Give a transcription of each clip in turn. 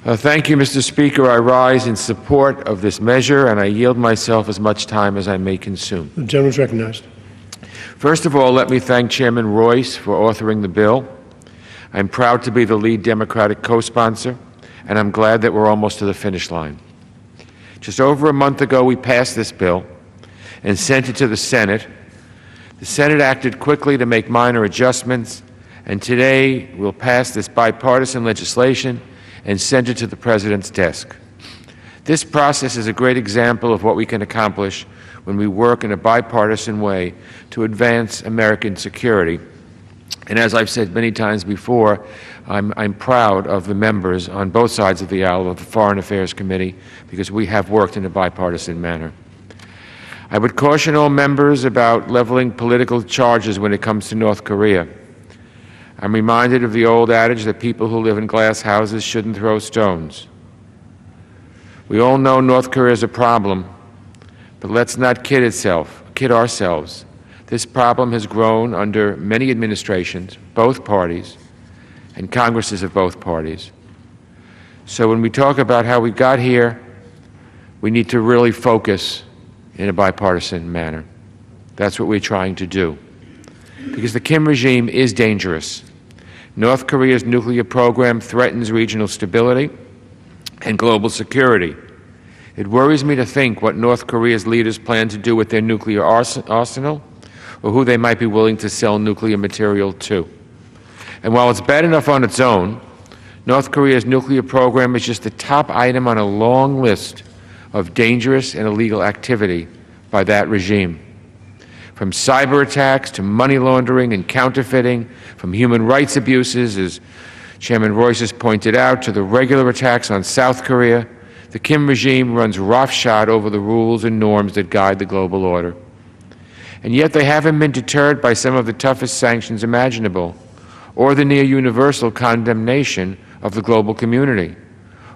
Thank you, Mr. Speaker. I rise in support of this measure, and I yield myself as much time as I may consume. The gentleman is recognized. First of all, let me thank Chairman Royce for authoring the bill. I'm proud to be the lead Democratic co-sponsor, and I'm glad that we're almost to the finish line. Just over a month ago, we passed this bill and sent it to the Senate. The Senate acted quickly to make minor adjustments, and today we'll pass this bipartisan legislation and send it to the President's desk. This process is a great example of what we can accomplish when we work in a bipartisan way to advance American security. And as I've said many times before, I'm proud of the members on both sides of the aisle of the Foreign Affairs Committee because we have worked in a bipartisan manner. I would caution all members about leveling political charges when it comes to North Korea. I'm reminded of the old adage that people who live in glass houses shouldn't throw stones. We all know North Korea is a problem, but let's not kid ourselves. This problem has grown under many administrations, both parties, and Congresses of both parties. So when we talk about how we got here, we need to really focus in a bipartisan manner. That's what we're trying to do. Because the Kim regime is dangerous. North Korea's nuclear program threatens regional stability and global security. It worries me to think what North Korea's leaders plan to do with their nuclear arsenal, or who they might be willing to sell nuclear material to. And while it's bad enough on its own, North Korea's nuclear program is just the top item on a long list of dangerous and illegal activity by that regime. From cyber attacks to money laundering and counterfeiting, from human rights abuses, as Chairman Royce has pointed out, to the regular attacks on South Korea, the Kim regime runs roughshod over the rules and norms that guide the global order. And yet they haven't been deterred by some of the toughest sanctions imaginable, or the near-universal condemnation of the global community,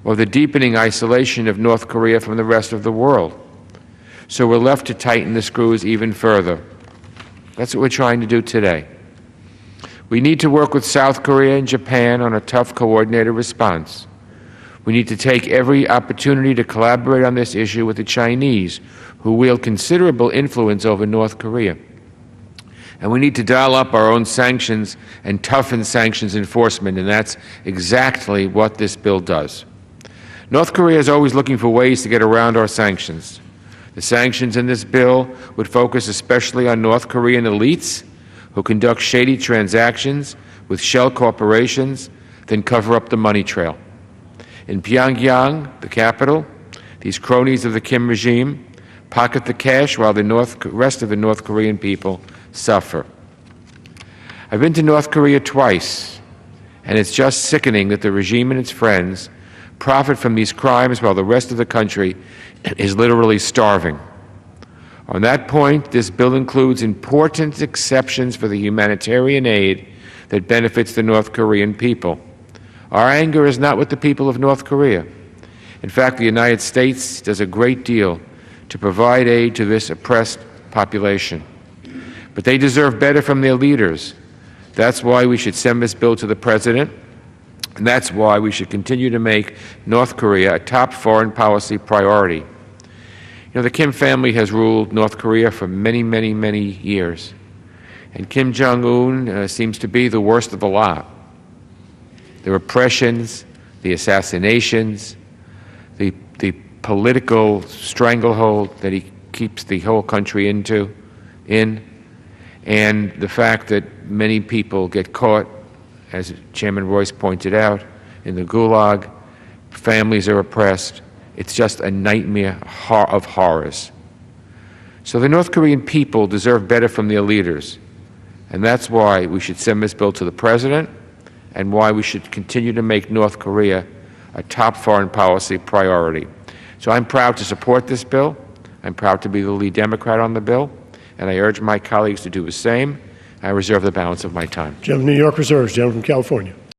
or the deepening isolation of North Korea from the rest of the world. So we're left to tighten the screws even further. That's what we're trying to do today. We need to work with South Korea and Japan on a tough, coordinated response. We need to take every opportunity to collaborate on this issue with the Chinese, who wield considerable influence over North Korea. And we need to dial up our own sanctions and toughen sanctions enforcement, and that's exactly what this bill does. North Korea is always looking for ways to get around our sanctions. The sanctions in this bill would focus especially on North Korean elites who conduct shady transactions with shell corporations, then cover up the money trail. In Pyongyang, the capital, these cronies of the Kim regime pocket the cash while the rest of the North Korean people suffer. I've been to North Korea twice, and it's just sickening that the regime and its friends profit from these crimes while the rest of the country is literally starving. On that point, this bill includes important exceptions for the humanitarian aid that benefits the North Korean people. Our anger is not with the people of North Korea. In fact, the United States does a great deal to provide aid to this oppressed population. But they deserve better from their leaders. That's why we should send this bill to the President, and that's why we should continue to make North Korea a top foreign policy priority. You know, the Kim family has ruled North Korea for many, many, many years, and Kim Jong-un seems to be the worst of the lot. The repressions, the assassinations, the political stranglehold that he keeps the whole country in, and the fact that many people get caught, as Chairman Royce pointed out, in the Gulag, families are oppressed. It's just a nightmare of horrors. So the North Korean people deserve better from their leaders, and that's why we should send this bill to the President, and why we should continue to make North Korea a top foreign policy priority. So I'm proud to support this bill. I'm proud to be the lead Democrat on the bill, and I urge my colleagues to do the same. I reserve the balance of my time. Gentleman from New York reserves. Gentleman from California.